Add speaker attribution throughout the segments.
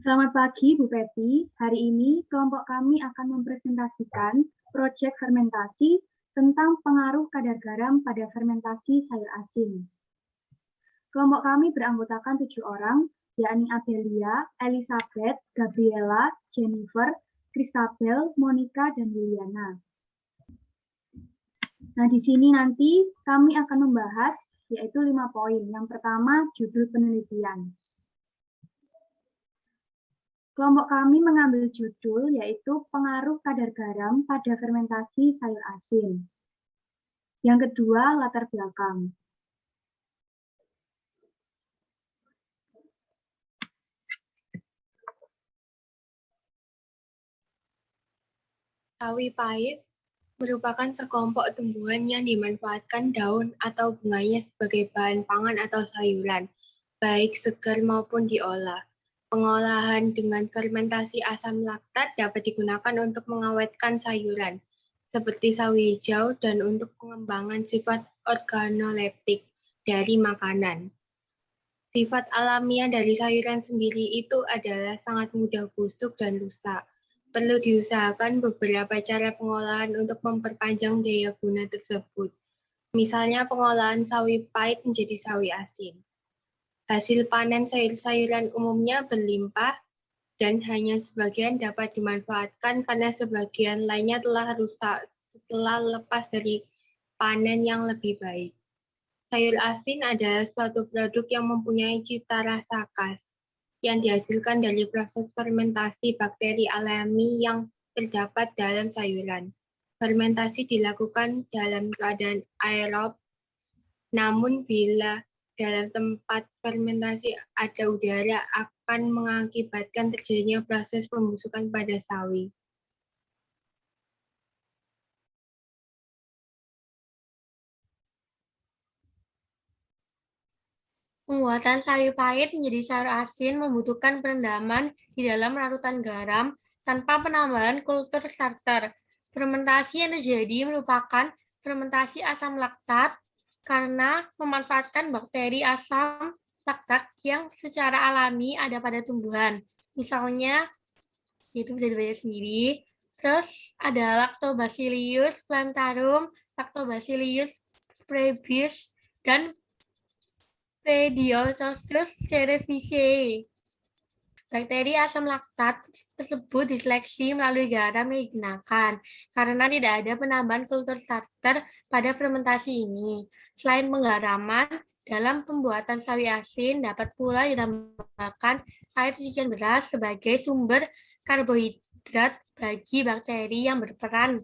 Speaker 1: Selamat pagi, Bu Peti. Hari ini kelompok kami akan mempresentasikan proyek fermentasi tentang pengaruh kadar garam pada fermentasi sayur asin. Kelompok kami beranggotakan 7 orang, yakni Adelia, Elizabeth, Gabriela, Jennifer, Christabel, Monica, dan Liliana. Nah, di sini nanti kami akan membahas yaitu 5 poin. Yang pertama, judul penelitian. Kelompok kami mengambil judul yaitu pengaruh kadar garam pada fermentasi sayur asin. Yang kedua, latar belakang.
Speaker 2: Sawi pahit merupakan sekelompok tumbuhan yang dimanfaatkan daun atau bunganya sebagai bahan pangan atau sayuran, baik segar maupun diolah. Pengolahan dengan fermentasi asam laktat dapat digunakan untuk mengawetkan sayuran, seperti sawi hijau, dan untuk pengembangan sifat organoleptik dari makanan. Sifat alamiah dari sayuran sendiri itu adalah sangat mudah busuk dan rusak. Perlu diusahakan beberapa cara pengolahan untuk memperpanjang daya guna tersebut. Misalnya pengolahan sawi pahit menjadi sawi asin. Hasil panen sayur-sayuran umumnya berlimpah dan hanya sebagian dapat dimanfaatkan karena sebagian lainnya telah rusak setelah lepas dari panen yang lebih baik. Sayur asin adalah suatu produk yang mempunyai cita rasa khas, yang dihasilkan dari proses fermentasi bakteri alami yang terdapat dalam sayuran. Fermentasi dilakukan dalam keadaan aerob, namun bila dalam tempat fermentasi ada udara akan mengakibatkan terjadinya proses pembusukan pada sawi.
Speaker 3: Pembuatan sayur pahit menjadi sayur asin membutuhkan perendaman di dalam larutan garam tanpa penambahan kultur starter. Fermentasi yang terjadi merupakan fermentasi asam laktat karena memanfaatkan bakteri asam laktat yang secara alami ada pada tumbuhan. Misalnya, itu bisa dibaca sendiri. Terus ada Lactobacillus plantarum, Lactobacillus praebius, dan Pediococcus cerevisiae. Bakteri asam laktat tersebut diseleksi melalui garam yang digunakan karena tidak ada penambahan kultur starter pada fermentasi ini. Selain penggaraman, dalam pembuatan sawi asin dapat pula ditambahkan air cucian beras sebagai sumber karbohidrat bagi bakteri yang berperan.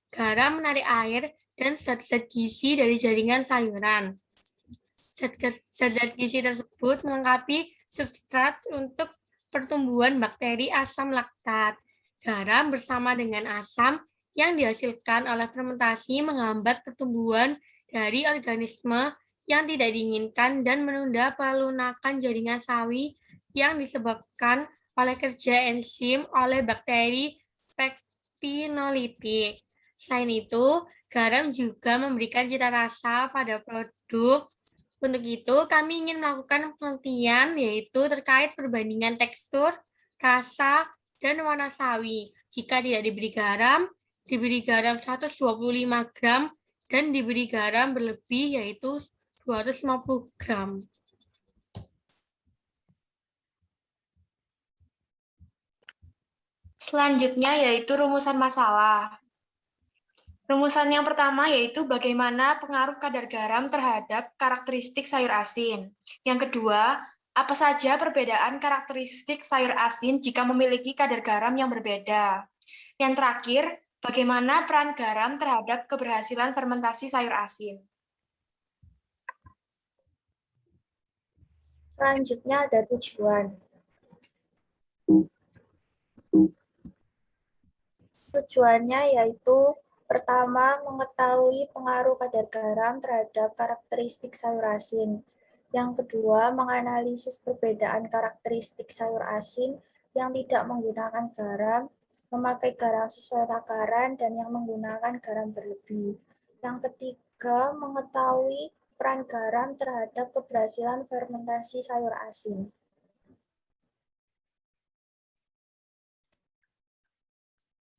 Speaker 3: Garam menarik air dan zat-zat gizi dari jaringan sayuran. Zat-zat gizi tersebut melengkapi substrat untuk pertumbuhan bakteri asam laktat. Garam bersama dengan asam yang dihasilkan oleh fermentasi menghambat pertumbuhan dari organisme yang tidak diinginkan dan menunda pelunakan jaringan sawi yang disebabkan oleh kerja enzim oleh bakteri pektinolitik. Selain itu, garam juga memberikan cita rasa pada produk. Untuk itu, kami ingin melakukan penelitian yaitu terkait perbandingan tekstur, rasa, dan warna sawi. Jika tidak diberi garam 125 gram, dan diberi garam berlebih yaitu 250 gram.
Speaker 4: Selanjutnya yaitu rumusan masalah. Rumusan yang pertama yaitu bagaimana pengaruh kadar garam terhadap karakteristik sayur asin. Yang kedua, apa saja perbedaan karakteristik sayur asin jika memiliki kadar garam yang berbeda. Yang terakhir, bagaimana peran garam terhadap keberhasilan fermentasi sayur asin.
Speaker 5: Selanjutnya ada tujuan. Tujuannya yaitu pertama, mengetahui pengaruh kadar garam terhadap karakteristik sayur asin. Yang kedua, menganalisis perbedaan karakteristik sayur asin yang tidak menggunakan garam, memakai garam sesuai takaran, dan yang menggunakan garam berlebih. Yang ketiga, mengetahui peran garam terhadap keberhasilan fermentasi sayur asin.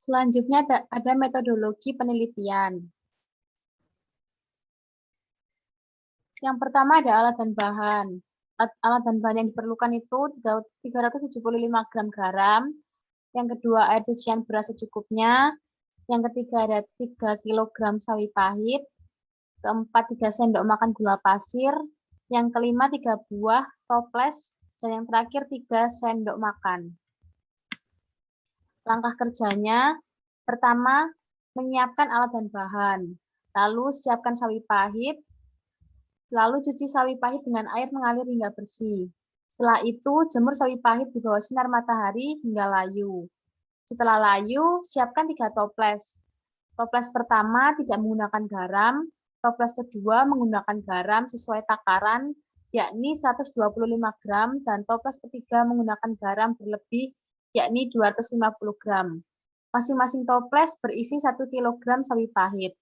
Speaker 1: Selanjutnya ada metodologi penelitian. Yang pertama ada alat dan bahan. Alat dan bahan yang diperlukan itu 375 gram garam. Yang kedua, air cucian beras secukupnya. Yang ketiga, ada 3 kg sawi pahit. Keempat, 3 sendok makan gula pasir. Yang kelima, 3 buah toples. Dan yang terakhir, 3 sendok makan. Langkah kerjanya, pertama, menyiapkan alat dan bahan. Lalu, siapkan sawi pahit. Lalu, cuci sawi pahit dengan air mengalir hingga bersih. Setelah itu, jemur sawi pahit di bawah sinar matahari hingga layu. Setelah layu, siapkan 3 toples. Toples pertama tidak menggunakan garam, toples kedua menggunakan garam sesuai takaran, yakni 125 gram, dan toples ketiga menggunakan garam berlebih, yakni 250 gram. Masing-masing toples berisi 1 kg sawi pahit.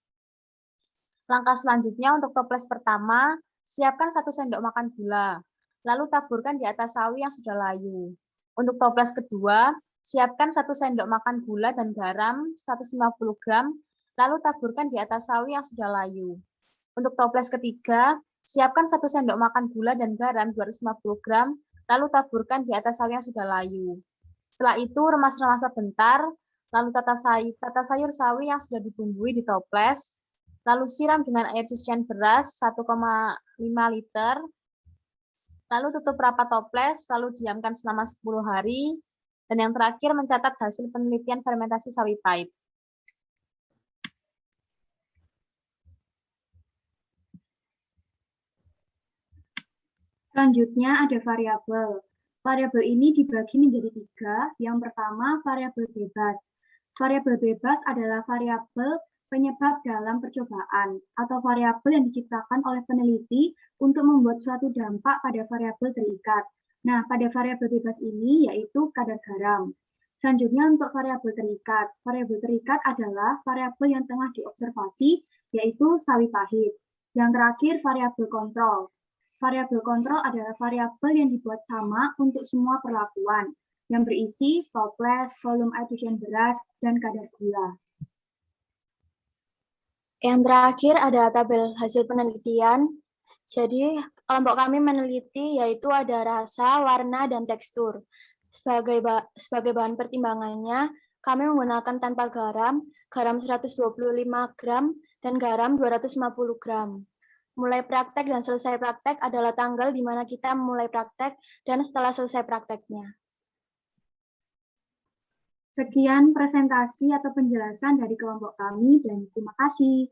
Speaker 1: Langkah selanjutnya untuk toples pertama, siapkan 1 sendok makan gula, lalu taburkan di atas sawi yang sudah layu. Untuk toples kedua, siapkan 1 sendok makan gula dan garam 150 gram, lalu taburkan di atas sawi yang sudah layu. Untuk toples ketiga, siapkan 1 sendok makan gula dan garam 250 gram, lalu taburkan di atas sawi yang sudah layu. Setelah itu, remas-remas sebentar, lalu tata sayur sawi yang sudah dibumbui di toples, lalu siram dengan air cucian beras 1,5 liter, lalu tutup rapat toples, lalu diamkan selama 10 hari, dan yang terakhir mencatat hasil penelitian fermentasi sawi pahit. Selanjutnya ada variabel. Variabel ini dibagi menjadi 3. Yang pertama, variabel bebas. Variabel bebas adalah variabel penyebab dalam percobaan atau variabel yang diciptakan oleh peneliti untuk membuat suatu dampak pada variabel terikat. Nah, pada variabel bebas ini yaitu kadar garam. Selanjutnya untuk variabel terikat. Variabel terikat adalah variabel yang tengah diobservasi, yaitu sawi pahit. Yang terakhir variabel kontrol. Variabel kontrol adalah variabel yang dibuat sama untuk semua perlakuan, yang berisi toples, volume air cucian beras, dan kadar gula.
Speaker 5: Yang terakhir ada tabel hasil penelitian. Jadi kelompok kami meneliti yaitu ada rasa, warna, dan tekstur. Sebagai bahan pertimbangannya, kami menggunakan tanpa garam 125 gram, dan garam 250 gram. Mulai praktek dan selesai praktek adalah tanggal di mana kita mulai praktek dan setelah selesai prakteknya.
Speaker 1: Sekian presentasi atau penjelasan dari kelompok kami dan terima kasih.